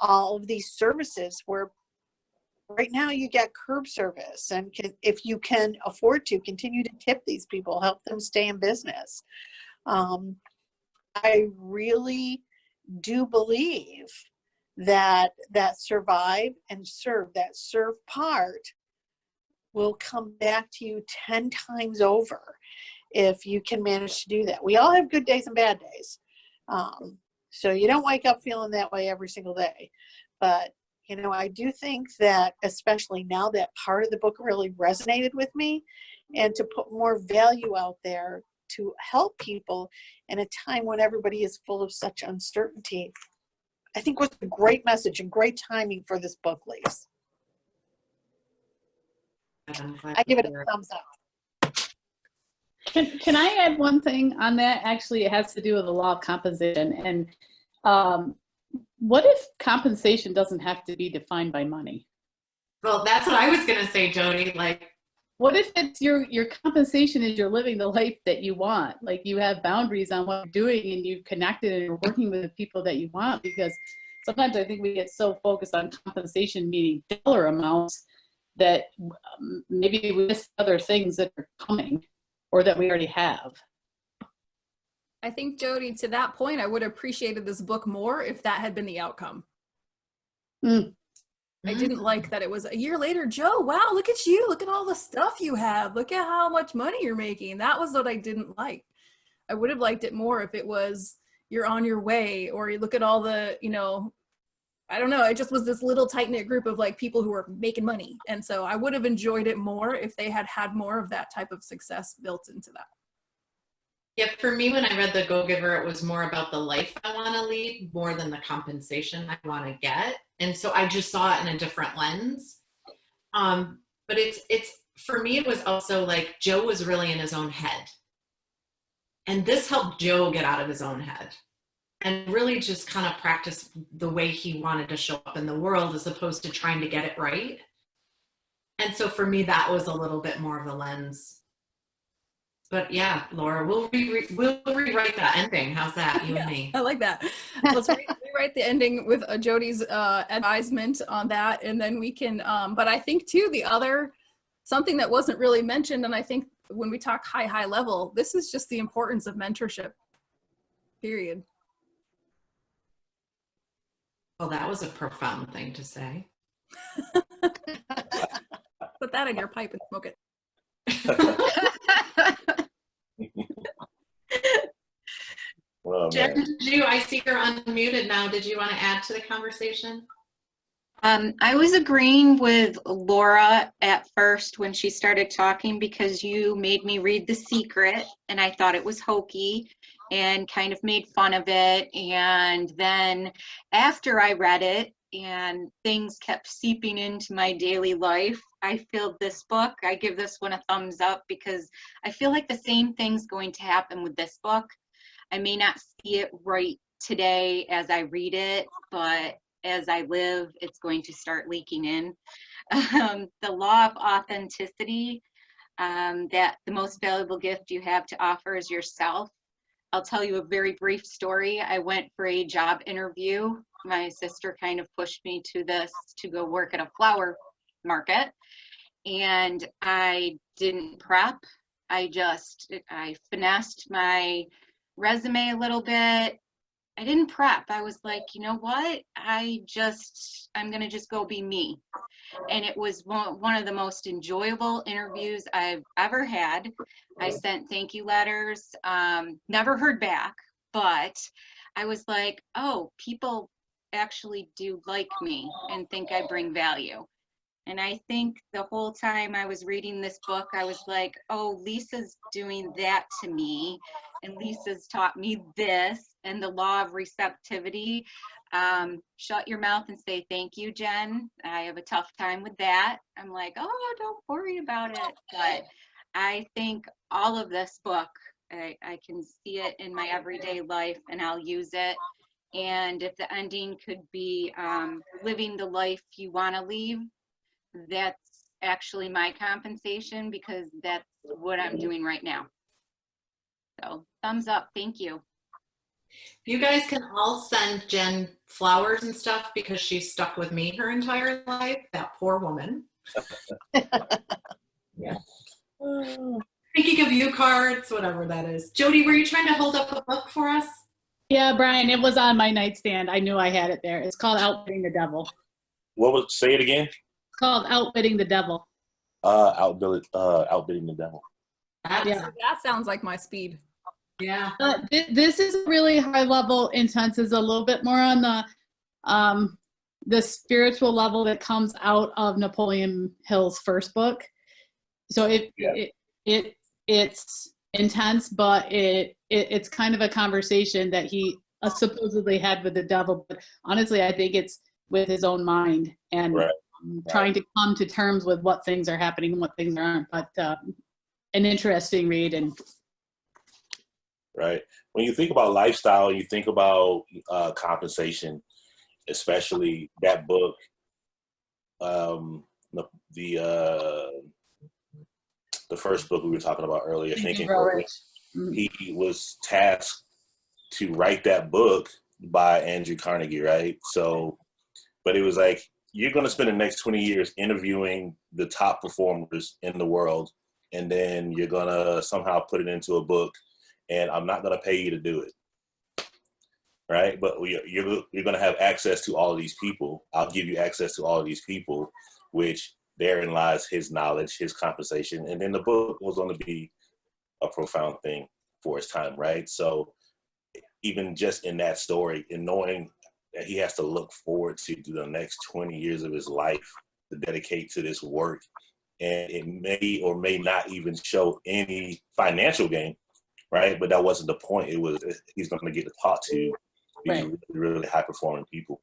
all of these services where right now you get curb service, and if you can afford to, continue to tip these people, help them stay in business. I really do believe that survive and serve, that serve part will come back to you 10 times over if you can manage to do that. We all have good days and bad days. So you don't wake up feeling that way every single day. But, you know, I do think that, especially now, that part of the book really resonated with me, and to put more value out there to help people in a time when everybody is full of such uncertainty, I think was a great message and great timing for this book, Lise. I give it a thumbs up. Can I add one thing on that? Actually, it has to do with the law of compensation. And what if compensation doesn't have to be defined by money? Well, that's what I was going to say, Jody. Like, what if it's your compensation is you're living the life that you want? Like, you have boundaries on what you're doing, and you've connected and you're working with the people that you want. Because sometimes I think we get so focused on compensation, meaning dollar amounts, that maybe we miss other things that are coming or that we already have. I think, Jody, to that point, I would have appreciated this book more if that had been the outcome. I didn't like that it was a year later. Joe, wow, look at you. Look at all the stuff you have. Look at how much money you're making. That was what I didn't like. I would have liked it more if it was you're on your way, or you look at all the, you know, I don't know. It just was this little tight-knit group of like people who were making money. And so I would have enjoyed it more if they had had more of that type of success built into that. Yeah, for me, when I read The Go-Giver, it was more about the life I want to lead more than the compensation I want to get. And so I just saw it in a different lens. But it's for me, it was also like Joe was really in his own head. And this helped Joe get out of his own head and really just kind of practice the way he wanted to show up in the world, as opposed to trying to get it right. And so for me, that was a little bit more of a lens. But yeah, Laura, we'll rewrite that ending. How's that, you and me? I like that. Let's rewrite the ending with Jody's advisement on that, and then we can, but I think too, something that wasn't really mentioned, and I think when we talk high level, this is just the importance of mentorship, period. Well, that was a profound thing to say. Put that in your pipe and smoke it. Well, Jen, I see you're unmuted now. Did you want to add to the conversation? I was agreeing with Laura at first when she started talking, because you made me read The Secret and I thought it was hokey and kind of made fun of it. And then after I read it, and things kept seeping into my daily life, I feel this book, I give this one a thumbs up because I feel like the same thing's going to happen with this book. I may not see it right today as I read it, but as I live, it's going to start leaking in. The law of authenticity, that the most valuable gift you have to offer is yourself. I'll tell you a very brief story. I went for a job interview. My sister kind of pushed me to this to go work at a flower market, and I didn't prep. I finessed my resume a little bit. I didn't prep. I was like, you know what? I'm going to just go be me. And it was one of the most enjoyable interviews I've ever had. I sent thank you letters, never heard back, but I was like, oh, people actually do like me and think I bring value. And I think the whole time I was reading this book, I was like, oh, Lisa's doing that to me. And Lisa's taught me this, and the law of receptivity. Shut your mouth and say, thank you, Jen. I have a tough time with that. I'm like, oh, don't worry about it. But I think all of this book, I can see it in my everyday life, and I'll use it. And if the ending could be living the life you want to leave, that's actually my compensation, because that's what I'm doing right now. So thumbs up. Thank you. You guys can all send Jen flowers and stuff because she's stuck with me her entire life. That poor woman. Yeah. Thinking of you cards, whatever that is. Jody, were you trying to hold up a book for us? Yeah, Brian, it was on my nightstand. I knew I had it there. It's called Outwitting the Devil. Say it again? It's called Outwitting the Devil. Outbidding the devil. Yeah. That sounds like my speed. Yeah. This is really high level. Intense is a little bit more on the spiritual level that comes out of Napoleon Hill's first book. So it's intense, but it's kind of a conversation that he supposedly had with the devil. But honestly, I think it's with his own mind and trying to come to terms with what things are happening and what things aren't. But an interesting read. And right. When you think about lifestyle, you think about compensation, especially that book. The first book we were talking about earlier, Think and Grow Rich. He was tasked to write that book by Andrew Carnegie, right? So, but it was like, you're going to spend the next 20 years interviewing the top performers in the world, and then you're going to somehow put it into a book, and I'm not going to pay you to do it, right? But you're going to have access to all of these people. I'll give you access to all of these people, which therein lies his knowledge, his compensation. And then the book was going to be a profound thing for his time, right? So even just in that story, and knowing that he has to look forward to the next 20 years of his life to dedicate to this work, and it may or may not even show any financial gain, right? But that wasn't the point. It was, he's going to get to talk to these really high-performing people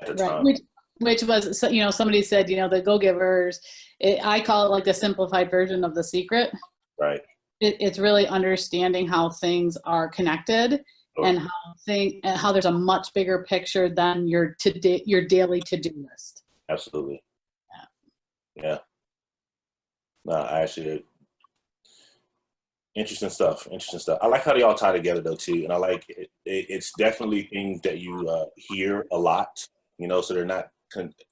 at the time. Which was, somebody said, the Go-Givers, I call it like the simplified version of The Secret. Right. It's really understanding how things are connected and how there's a much bigger picture than your daily to-do list. Absolutely. Yeah. No, actually, interesting stuff. I like how they all tie together though too, and I like it's definitely things that you hear a lot, so they're not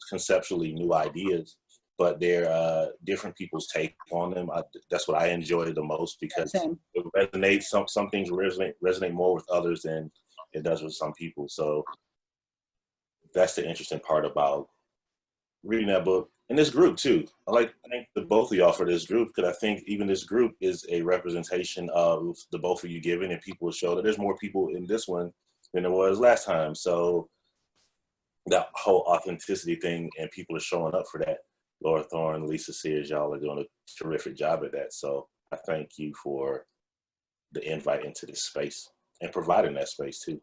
conceptually new ideas, but they're different people's take on them. That's what I enjoy the most, because it resonates. Some things resonate more with others than it does with some people. So that's the interesting part about reading that book. And this group too. I thank the both of y'all for this group, because I think even this group is a representation of the both of you giving, and people show that there's more people in this one than there was last time. So that whole authenticity thing, and people are showing up for that. Laura Thorne, Lisa Sears, y'all are doing a terrific job at that. So I thank you for the invite into this space and providing that space too.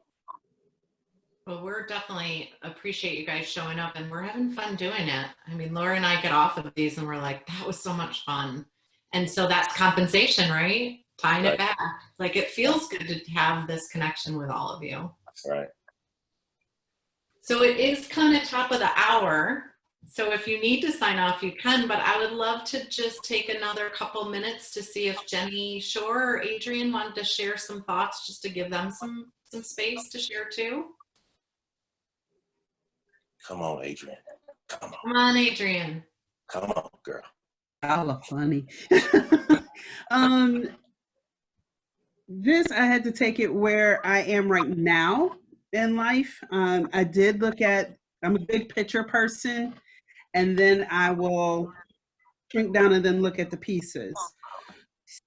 Well, we're definitely appreciate you guys showing up, and we're having fun doing it. I mean, Laura and I get off of these and we're like, that was so much fun. And so that's compensation, right? Tying it Right. back. Like, it feels good to have this connection with all of you. Right. So it is kind of top of the hour. So if you need to sign off, you can, but I would love to just take another couple minutes to see if Jenny Shore or Adrian wanted to share some thoughts, just to give them some space to share too. Come on, Adrian. Come on. Come on, Adrian. Come on, girl. Y'all are funny. This, I had to take it where I am right now in life. I did look at, I'm a big picture person, and then I will shrink down and then look at the pieces.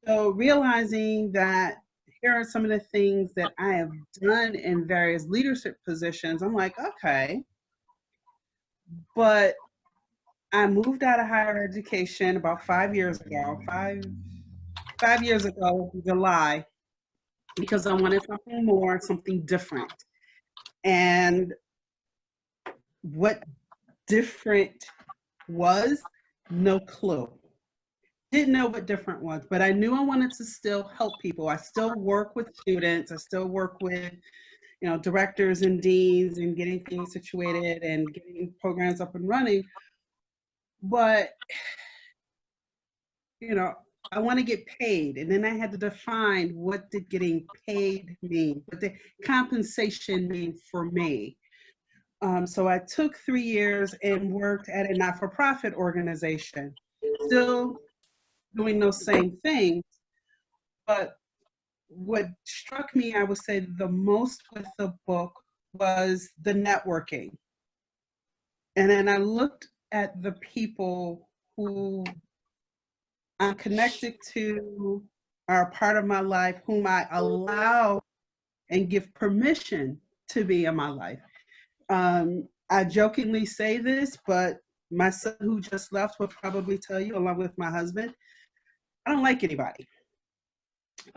So realizing that here are some of the things that I have done in various leadership positions, I'm like, okay. But I moved out of higher education about 5 years ago, five years ago, July, because I wanted something more, something different. And what different was, no clue. Didn't know what different was, but I knew I wanted to still help people. I still work with students. I still work with, directors and deans and getting things situated and getting programs up and running. But, I want to get paid. And then I had to define, what did getting paid mean? What did compensation mean for me? So I took 3 years and worked at a not-for-profit organization, still doing those same things. But what struck me, I would say, the most with the book was the networking. And then I looked at the people who I'm connected to, are a part of my life, whom I allow and give permission to be in my life. I jokingly say this, but my son, who just left, will probably tell you, along with my husband, I don't like anybody.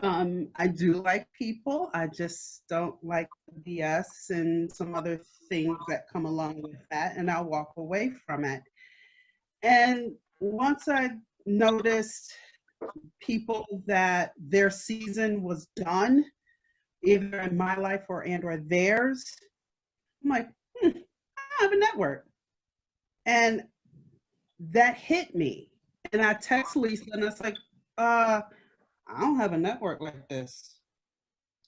I do like people. I just don't like BS and some other things that come along with that, and I'll walk away from it. And once I noticed people that their season was done, either in my life or theirs, I'm like, I have a network. And that hit me. And I text Lisa and I was like, I don't have a network like this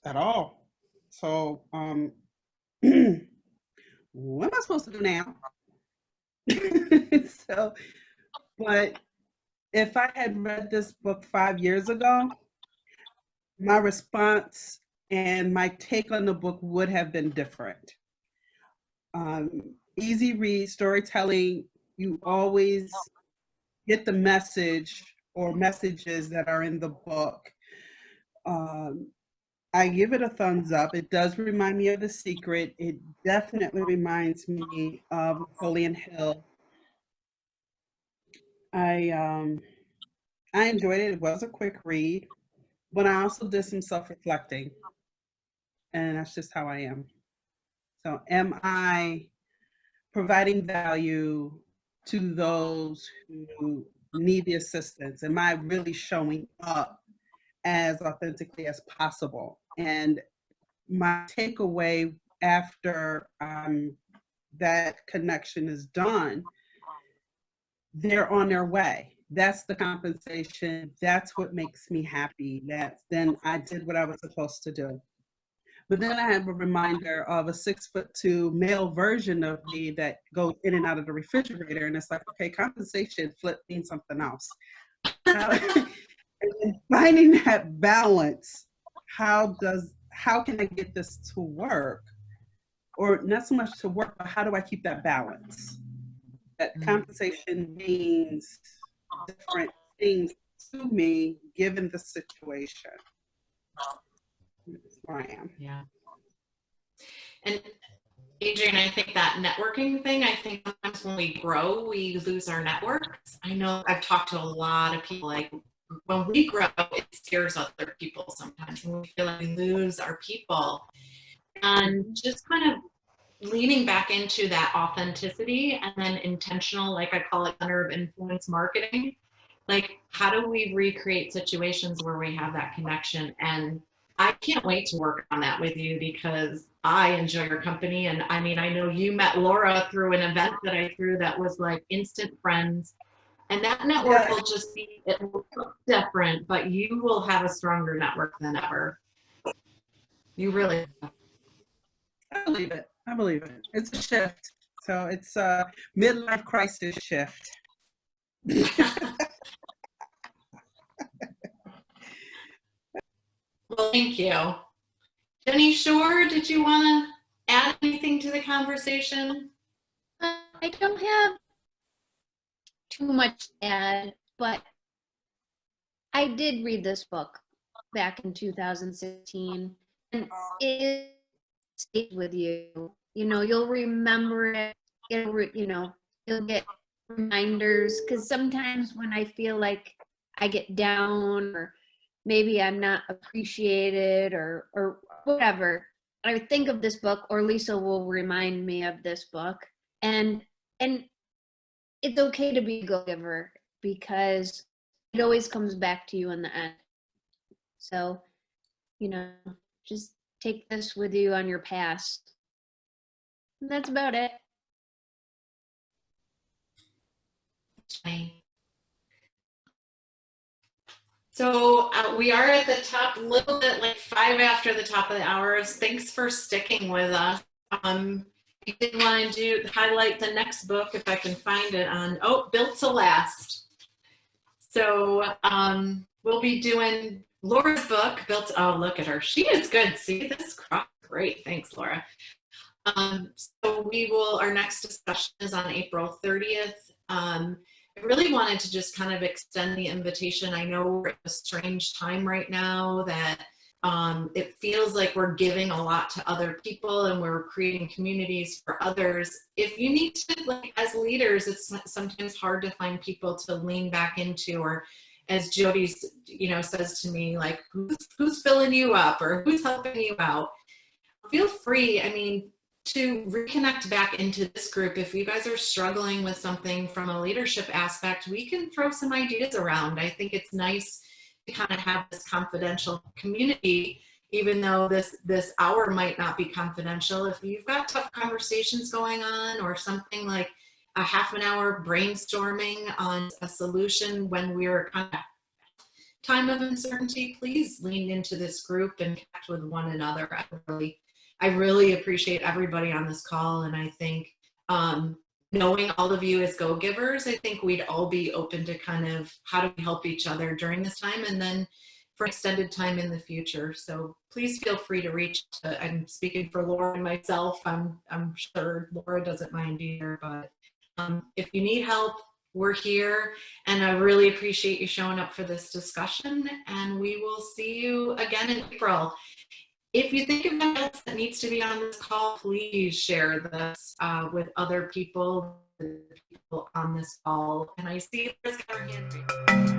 at all. So what am I supposed to do now? But if I had read this book 5 years ago, my response and my take on the book would have been different. Easy read, storytelling, you always get the message or messages that are in the book. I give it a thumbs up. It does remind me of The Secret. It definitely reminds me of Napoleon Hill. I enjoyed it. It was a quick read, but I also did some self-reflecting, and that's just how I am. So am I providing value to those who need the assistance? Am I really showing up as authentically as possible? And my takeaway after that connection is done, they're on their way. That's the compensation. That's what makes me happy. Then I did what I was supposed to do. But then I have a reminder of a 6'2" male version of me that goes in and out of the refrigerator. And it's like, okay, compensation flip means something else. And finding that balance, how can I get this to work? Or not so much to work, but how do I keep that balance? That compensation means different things to me given the situation. That's where I am. Yeah. And Adrian, I think that networking thing, I think sometimes when we grow, we lose our networks. I know I've talked to a lot of people, like when we grow, it scares other people sometimes, and we feel like we lose our people. And just kind of leaning back into that authenticity and then intentional, like I call it, center of influence marketing. Like, how do we recreate situations where we have that connection? And I can't wait to work on that with you because I enjoy your company. And I mean, I know you met Laura through an event that I threw that was like instant friends. And that network will just be, it will look different, but you will have a stronger network than ever. You really. I believe it. I believe it. It's a shift. So it's a midlife crisis shift. Well, thank you. Jenny Shore, did you want to add anything to the conversation? I don't have too much to add, but I did read this book back in 2016, and it stays with you. You know, you'll remember it. You'll get reminders, because sometimes when I feel like I get down or maybe I'm not appreciated or whatever, I think of this book, or Lisa will remind me of this book, and it's okay to be a go-giver because it always comes back to you in the end. So, just take this with you on your past. And that's about it. So we are at the top, a little bit like 5 after the top of the hours. Thanks for sticking with us. You did want to highlight the next book, if I can find it, on, Built to Last. So we'll be doing Laura's book, look at her. She is good. See this crop? Great. Thanks, Laura. So our next discussion is on April 30th. I really wanted to just kind of extend the invitation. I know we're at a strange time right now that it feels like we're giving a lot to other people and we're creating communities for others. If you need to, like, as leaders, it's sometimes hard to find people to lean back into, or as Jody, says to me, like, who's filling you up or who's helping you out? Feel free, to reconnect back into this group. If you guys are struggling with something from a leadership aspect, we can throw some ideas around. I think it's nice to kind of have this confidential community, even though this hour might not be confidential. If you've got tough conversations going on, or something like a half an hour brainstorming on a solution when we're kind of time of uncertainty, please lean into this group and connect with one another. I really appreciate everybody on this call, and I think knowing all of you as go-givers, I think we'd all be open to kind of how do we help each other during this time and then for extended time in the future. So please feel free to reach to, I'm speaking for Laura and myself. I'm sure Laura doesn't mind either, but if you need help, we're here, and I really appreciate you showing up for this discussion, and we will see you again in April. If you think of anyone else that needs to be on this call, please share this with other people on this call. And I see there's got her hand raised.